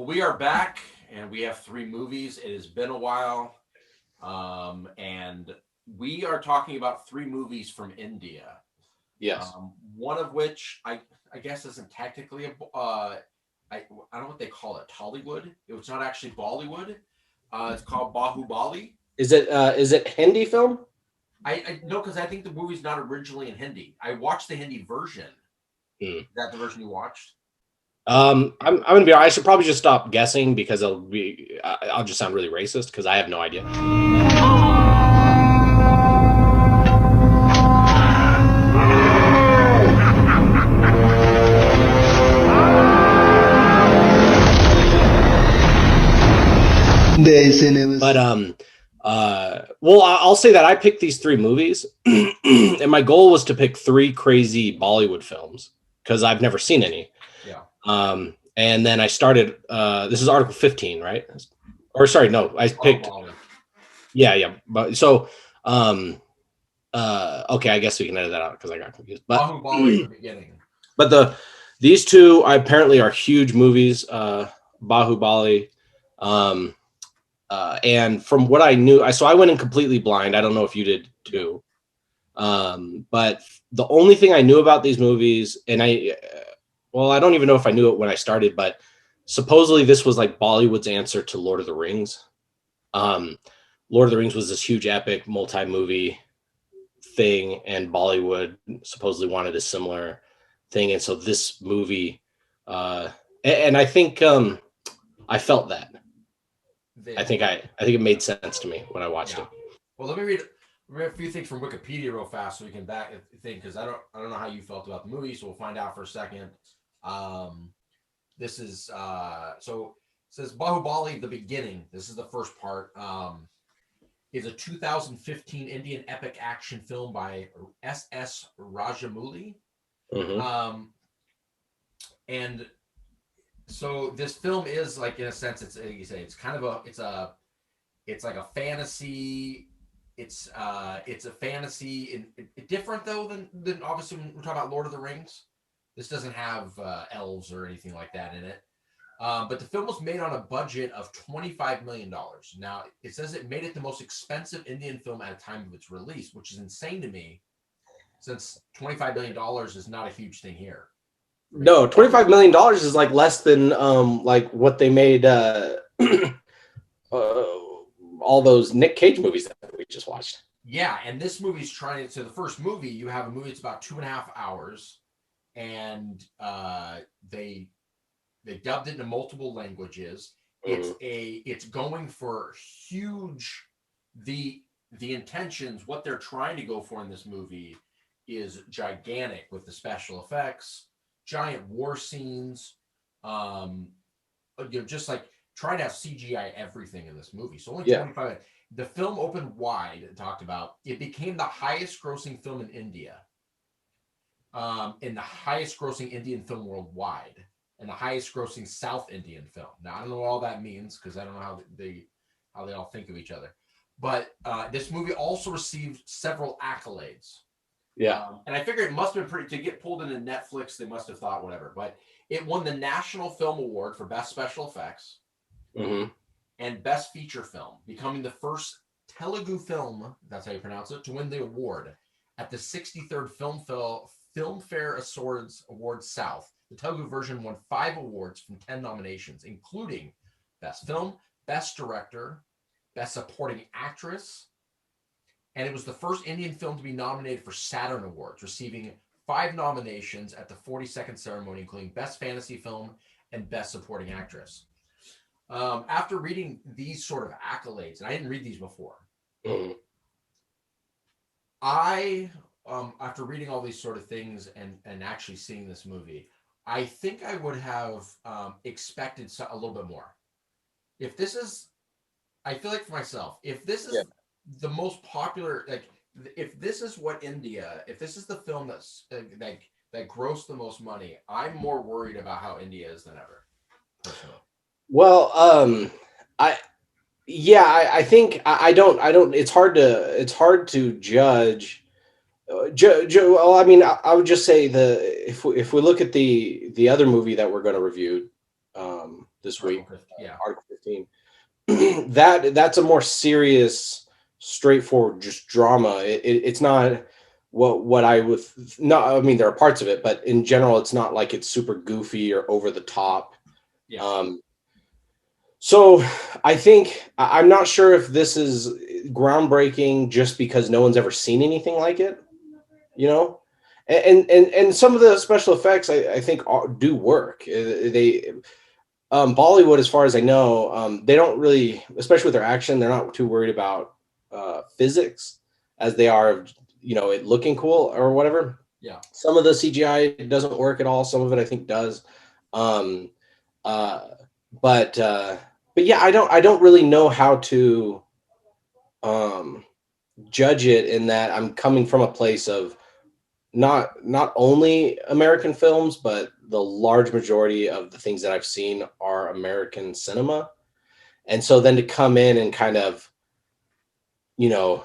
Well, we are back, and we have three movies. It has been a while, and we are talking about three movies from India. Yes. One of which I guess isn't technically I don't know what they call it, Tollywood. It's not actually Bollywood. It's called Bahubali. Is it Hindi film? I no, because I think the movie's not originally in Hindi. I watched the Hindi version. Hmm. Is that the version you watched? I'm gonna be. I should probably just stop guessing because I'll just sound really racist because I have no idea. But well, I'll say that I picked these three movies, and my goal was to pick three crazy Bollywood films because I've never seen any. Yeah. And then I started. This is Article 15, right? Or sorry, no, I picked. Bahubali. Yeah. But so, okay, I guess we can edit that out because I got confused. But Bahubali at the beginning. But these two apparently are huge movies. Bahubali. And from what I knew, so I went in completely blind. I don't know if you did too. But the only thing I knew about these movies, and I don't even know if I knew it when I started, but supposedly this was like Bollywood's answer to Lord of the Rings. Lord of the Rings was this huge epic multi-movie thing, and Bollywood supposedly wanted a similar thing. And so this movie, and I think I felt that. I think it made sense to me when I watched it. Well, let me read a few things from Wikipedia real fast so we can back think because I don't know how you felt about the movie, so we'll find out for a second. This is so it says Bahubali the beginning. This is the first part. Is a 2015 Indian epic action film by S.S. Rajamouli. Mm-hmm. And so this film is like, in a sense, it's like you say, it's kind of it's like a fantasy. It's a fantasy different though than obviously when we're talking about Lord of the Rings. This doesn't have elves or anything like that in it. But the film was made on a budget of $25 million. Now, it says it made it the most expensive Indian film at a time of its release, which is insane to me, since $25 million is not a huge thing here. No, $25 million is like less than like what they made all those Nick Cage movies that we just watched. Yeah, and this movie's trying to. So the first movie, you have a movie that's about 2.5 hours, and they dubbed it into multiple languages. It's going for huge. The intentions, what they're trying to go for in this movie, is gigantic with the special effects, giant war scenes, just like trying to have CGI everything in this movie. So only 25. The film opened wide and talked about. It became the highest grossing film in India, and the highest grossing Indian film worldwide, and the highest grossing South Indian film. Now I don't know what all that means because I don't know how they all think of each other. But this movie also received several accolades. Yeah. And I figure it must have been pretty, to get pulled into Netflix, they must have thought whatever. But it won the National Film Award for Best Special Effects and Best Feature Film, becoming the first Telugu film, that's how you pronounce it, to win the award at the 63rd Filmfare Awards South. The Telugu version won 5 awards from 10 nominations, including Best Film, Best Director, Best Supporting Actress, and it was the first Indian film to be nominated for Saturn Awards, receiving 5 nominations at the 42nd ceremony, including Best Fantasy Film and Best Supporting Actress. After reading these sort of accolades, and I didn't read these before, after reading all these sort of things and actually seeing this movie, I think I would have expected a little bit more. If this is, I feel like for myself, if this is the most popular, like if this is what India, if this is the film that's that grossed the most money, I'm more worried about how India is than ever, personally. Well, I think I don't. It's hard to judge. Well, I mean, I would just say if we look at the other movie that we're going to review, this week. Yeah. Article 15. That's a more serious, straightforward, just drama. It's not what I would not. I mean, there are parts of it, but in general, it's not like it's super goofy or over the top. Yeah. So I think I'm not sure if this is groundbreaking just because no one's ever seen anything like it, you know. And some of the special effects I think do work. They Bollywood, as far as I know, they don't really, especially with their action, they're not too worried about physics as they are of, it looking cool or whatever. Yeah. Some of the CGI doesn't work at all. Some of it I think does. Um, uh, but yeah, I don't really know how to judge it, in that I'm coming from a place of not only American films, but the large majority of the things that I've seen are American cinema. And so then to come in and kind of, you know,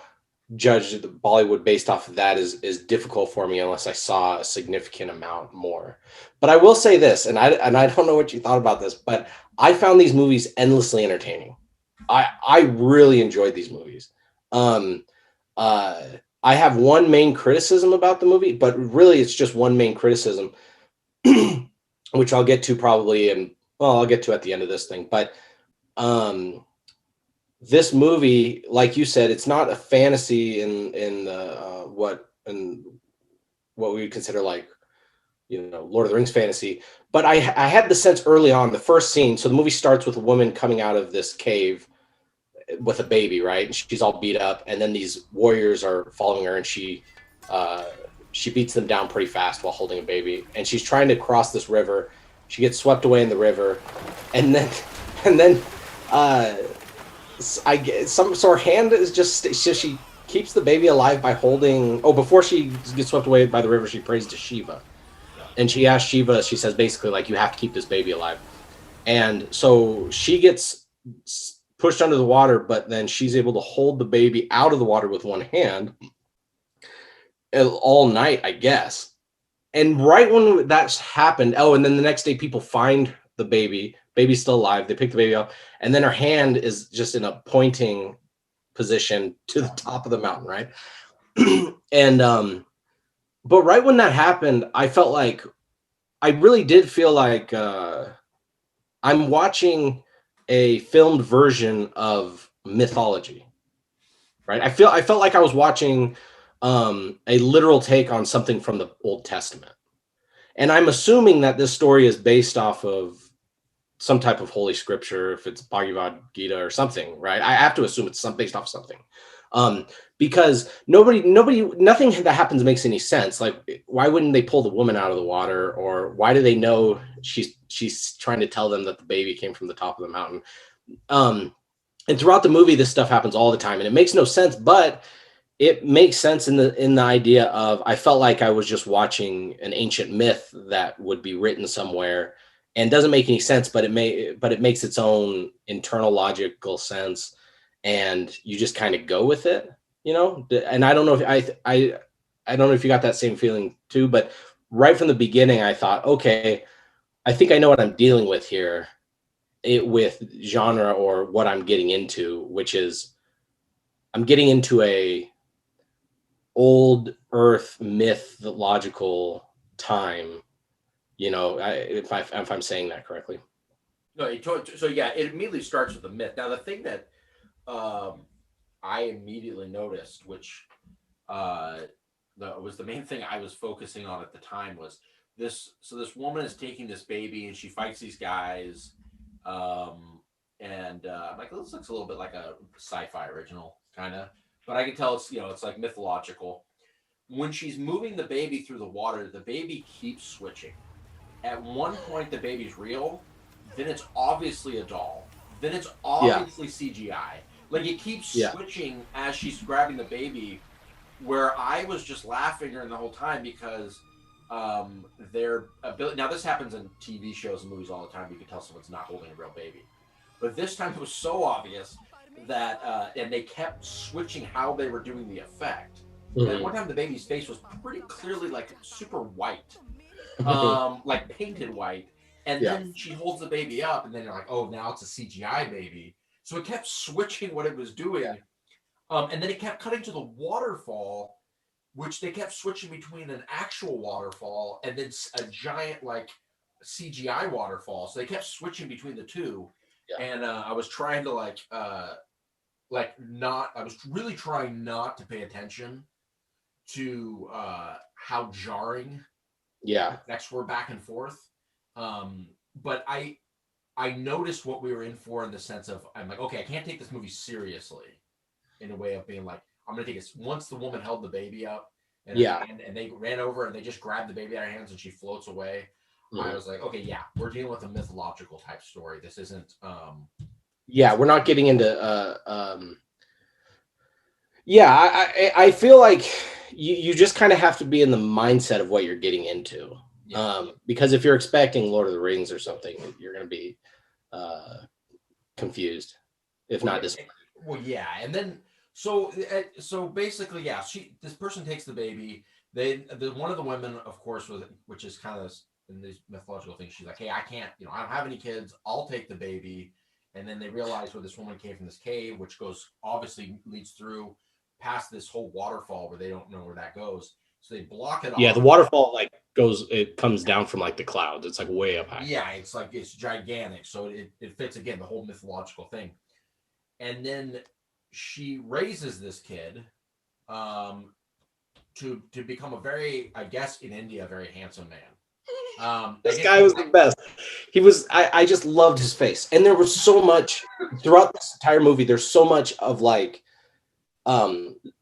judge the Bollywood based off of that is difficult for me unless I saw a significant amount more. But I will say this, and I don't know what you thought about this, but I found these movies endlessly entertaining. I really enjoyed these movies. Um, uh, I have one main criticism about the movie, but really it's just one main criticism, which I'll get to probably, and well, I'll get to at the end of this thing. But um, this movie, like you said, it's not a fantasy in the what we would consider like, Lord of the Rings fantasy. But I had the sense early on, the first scene. So the movie starts with a woman coming out of this cave with a baby, right? And she's all beat up, and then these warriors are following her, and she beats them down pretty fast while holding a baby, and she's trying to cross this river. She gets swept away in the river, and then I get so her hand is just, so she keeps the baby alive by holding. Oh, before she gets swept away by the river, she prays to Shiva, and she asks Shiva. She says basically like, you have to keep this baby alive, and so she gets pushed under the water, but then she's able to hold the baby out of the water with one hand all night, I guess. And right when that's happened, oh, and then the next day people find the baby's still alive. They pick the baby up, and then her hand is just in a pointing position to the top of the mountain, right? And but right when that happened, I felt like, I really did feel like I'm watching a filmed version of mythology, right? I felt like I was watching a literal take on something from the Old Testament. And I'm assuming that this story is based off of some type of holy scripture, if it's Bhagavad Gita or something, right? I have to assume it's based off something. Because nothing that happens makes any sense. Like, why wouldn't they pull the woman out of the water? Or why do they know she's trying to tell them that the baby came from the top of the mountain? And throughout the movie, this stuff happens all the time, and it makes no sense, but it makes sense in the idea of, I felt like I was just watching an ancient myth that would be written somewhere, and doesn't make any sense, but it makes its own internal logical sense, and you just kind of go with it, And I don't know if I don't know if you got that same feeling too, but right from the beginning, I thought, okay, I think I know what I'm dealing with here, with genre, or what I'm getting into, which is, I'm getting into a old earth mythological time, if I'm saying that correctly. No, so yeah, it immediately starts with the myth. Now, the thing that I immediately noticed, which was the main thing I was focusing on at the time, was this. So this woman is taking this baby, and she fights these guys, and I'm like, this looks a little bit like a sci-fi original, kind of. But I can tell it's like mythological. When she's moving the baby through the water, the baby keeps switching. At one point, the baby's real, then it's obviously a doll, then it's obviously CGI. Like, it keeps switching as she's grabbing the baby, where I was just laughing during the whole time, because their ability. Now, this happens in TV shows and movies all the time. You can tell someone's not holding a real baby. But this time it was so obvious that, and they kept switching how they were doing the effect. Mm-hmm. And one time the baby's face was pretty clearly like super white, like painted white, And then she holds the baby up, and then you're like, oh, now it's a CGI baby. So it kept switching what it was doing. And then it kept cutting to the waterfall, which they kept switching between an actual waterfall and then a giant like CGI waterfall. So they kept switching between the two. Yeah. And I was trying to I was really trying not to pay attention to how jarring effects were back and forth. But I noticed what we were in for in the sense of, I'm like, okay, I can't take this movie seriously in a way of being like, I'm going to take it. Once the woman held the baby up and they ran over and they just grabbed the baby out of her hands and she floats away. I was like, okay, yeah, we're dealing with a mythological type story. This isn't. We're not getting into. I feel like you just kind of have to be in the mindset of what you're getting into. Because if you're expecting Lord of the Rings or something, you're going to be confused, if not disappointed. Well, yeah, and then so basically, this person takes the baby. One of the women, of course, which is kind of in these mythological things. She's like, hey, I can't, I don't have any kids. I'll take the baby. And then they realize where this woman came from, this cave, which obviously leads through past this whole waterfall where they don't know where that goes. So they block it off. Yeah, the waterfall it comes down from the clouds. It's way up high. Yeah, it's gigantic. So it fits again the whole mythological thing. And then she raises this kid to become a very, I guess in India, a very handsome man. This guy was the best. He was. I just loved his face, and there was so much throughout this entire movie. There's so much of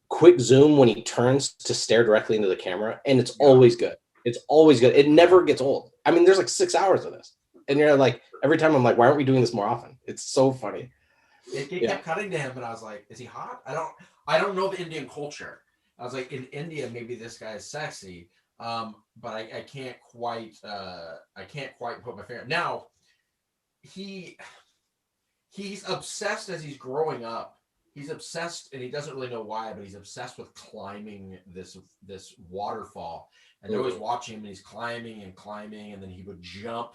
quick zoom when he turns to stare directly into the camera, and it's always good. It's always good. It never gets old. I mean, there's 6 hours of this, and you're like, every time I'm like, why aren't we doing this more often? It's so funny. It kept cutting to him, and I was like, is he hot? I don't know the Indian culture. I was like, in India, maybe this guy is sexy. But I can't quite put my finger. Now he's obsessed as he's growing up. He's obsessed, and he doesn't really know why, but he's obsessed with climbing this waterfall. And they're always watching him, and he's climbing, and then he would jump.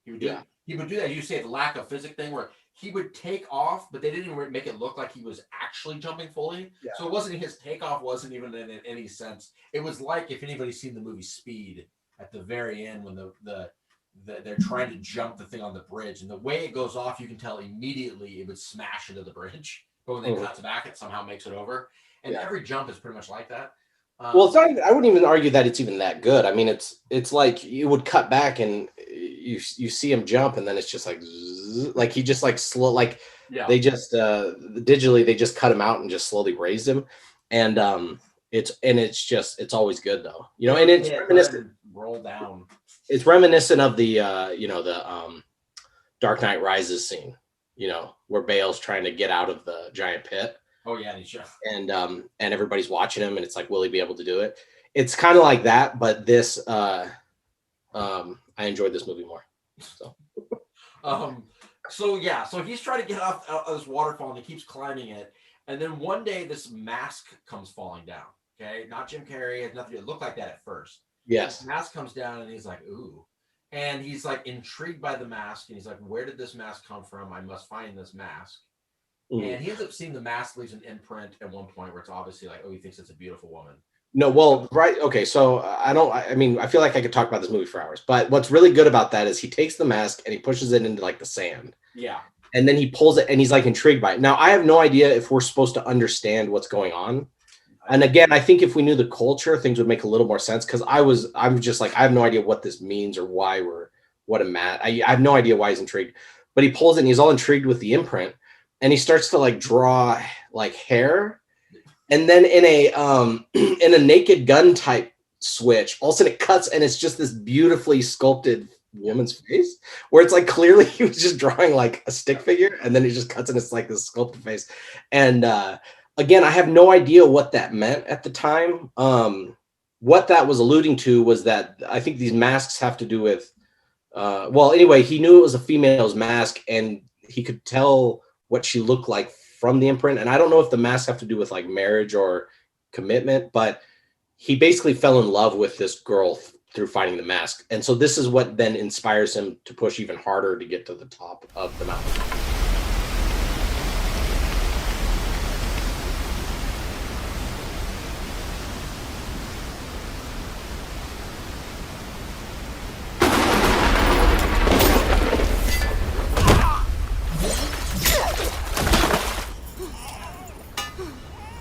He would do that. You say the lack of physics thing where he would take off, but they didn't even make it look like he was actually jumping fully. Yeah. So it wasn't, his takeoff wasn't even in any sense. It was like, if anybody's seen the movie Speed, at the very end when they're trying to jump the thing on the bridge, and the way it goes off, you can tell immediately it would smash into the bridge. But when they cut it back, it somehow makes it over. And every jump is pretty much like that. Well, it's not even, I wouldn't even argue that it's even that good. I mean, it's like you would cut back and you see him jump, and then it's just like he just slow, they just digitally they just cut him out and just slowly raised him, and it's always good though, and it's reminiscent. Roll down. It's reminiscent of the Dark Knight Rises scene, where Bale's trying to get out of the giant pit. Oh yeah, he's just and everybody's watching him, and it's like, will he be able to do it? It's kind of like that, but this I enjoyed this movie more. So he's trying to get out of this waterfall, and he keeps climbing it, and then one day this mask comes falling down. Okay, not Jim Carrey. It nothing. It looked like that at first. Yes. This mask comes down, and he's like, ooh. And he's like intrigued by the mask, and he's like, where did this mask come from? I must find this mask. And he ends up seeing the mask leaves an imprint at one point where it's obviously like, oh, he thinks it's a beautiful woman. No, well, right. Okay. So I feel like I could talk about this movie for hours, but what's really good about that is he takes the mask and he pushes it into the sand. Yeah. And then he pulls it, and he's intrigued by it. Now, I have no idea if we're supposed to understand what's going on. And again, I think if we knew the culture, things would make a little more sense. Cause I'm just like, I have no idea what this means or why I have no idea why he's intrigued, but he pulls it and he's all intrigued with the imprint, and he starts to draw hair. And then in a Naked Gun type switch, all of a sudden it cuts, and it's just this beautifully sculpted woman's face, where it's clearly he was just drawing a stick figure, and then he just cuts, and it's this sculpted face. And again, I have no idea what that meant at the time. What that was alluding to was that I think these masks have to do with, anyway, he knew it was a female's mask, and he could tell what she looked like from the imprint. And I don't know if the masks have to do with marriage or commitment, but he basically fell in love with this girl through finding the mask. And so this is what then inspires him to push even harder to get to the top of the mountain.